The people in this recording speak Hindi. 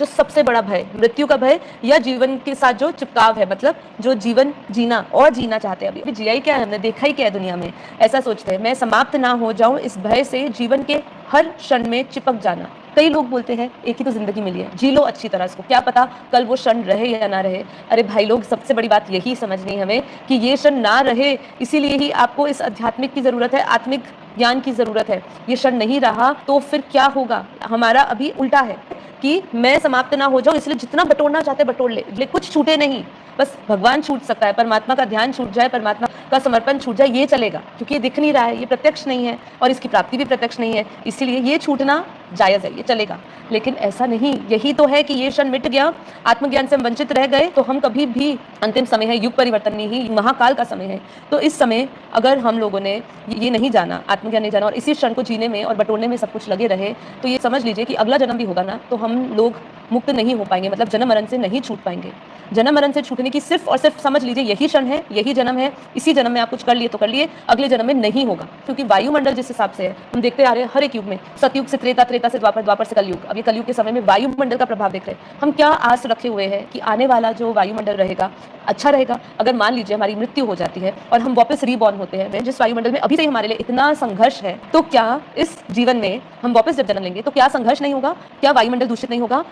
जो सबसे बड़ा भय, मृत्यु का भय या जीवन के साथ जो चिपकाव है, मतलब जो जीवन जीना और जीना चाहते हैं, अभी जिया ही क्या है, हमने देखा ही क्या है दुनिया में, ऐसा सोचते हैं। मैं समाप्त ना हो जाऊं इस भय से, जीवन के हर क्षण में चिपक जाना। कई लोग बोलते हैं एक ही तो जिंदगी मिली है, जी लो अच्छी तरह इसको, क्या पता कल वो क्षण रहे या ना रहे। अरे भाई लोग, सबसे बड़ी बात यही समझनी है हमें कि ये क्षण ना रहे, इसीलिए ही आपको इस आध्यात्मिक की जरूरत है, आत्मिक ज्ञान की जरूरत है। ये क्षण नहीं रहा तो फिर क्या होगा? हमारा अभी उल्टा है कि मैं समाप्त ना हो जाऊं, इसलिए जितना बटोरना चाहते बटोर ले कुछ छूटे नहीं। बस भगवान छूट सकता है, परमात्मा का ध्यान छूट जाए, परमात्मा का समर्पण छूट जाए, ये चलेगा, क्योंकि ये दिख नहीं रहा है, ये प्रत्यक्ष नहीं है और इसकी प्राप्ति भी प्रत्यक्ष नहीं है, इसीलिए ये छूटना जायज़ है, ये चलेगा। लेकिन ऐसा नहीं, यही तो है कि ये क्षण मिट गया, आत्मज्ञान से हम वंचित रह गए, तो हम कभी भी, अंतिम समय है, युग परिवर्तन नहीं, महाकाल का समय है, तो इस समय अगर हम लोगों ने ये नहीं जाना, आत्मज्ञान नहीं जाना और इसी क्षण को जीने में और बटोरने में सब कुछ लगे रहे, तो ये समझ लीजिए कि अगला जन्म भी होगा ना, तो हम लोग मुक्त नहीं हो पाएंगे, मतलब जन्म मरण से नहीं छूट पाएंगे। जन्म मरण से छूटने की सिर्फ और सिर्फ समझ लीजिए यही क्षण है, यही जन्म है, इसी जन्म में आप कुछ कर लिए तो कर लिए, अगले जन्म में नहीं होगा, क्योंकि वायुमंडल जिस हिसाब से है, हम देखते आ रहे हैं हर एक युग में, सतयुग से त्रेता, त्रेता से द्वापर, द्वापर से कलयुग, अब ये कलयुग के समय में वायुमंडल का प्रभाव देख रहे हैं। हम क्या आस रखे हुए हैं कि आने वाला जो वायुमंडल रहेगा अच्छा रहेगा? अगर मान लीजिए हमारी मृत्यु हो जाती है और हम वापस रीबॉर्न होते हैं जिस वायुमंडल में अभी से हमारे लिए इतना संघर्ष है, तो क्या इस जीवन में हम वापस जब जन्म लेंगे तो क्या संघर्ष नहीं होगा? क्या वायुमंडल दूषित नहीं होगा?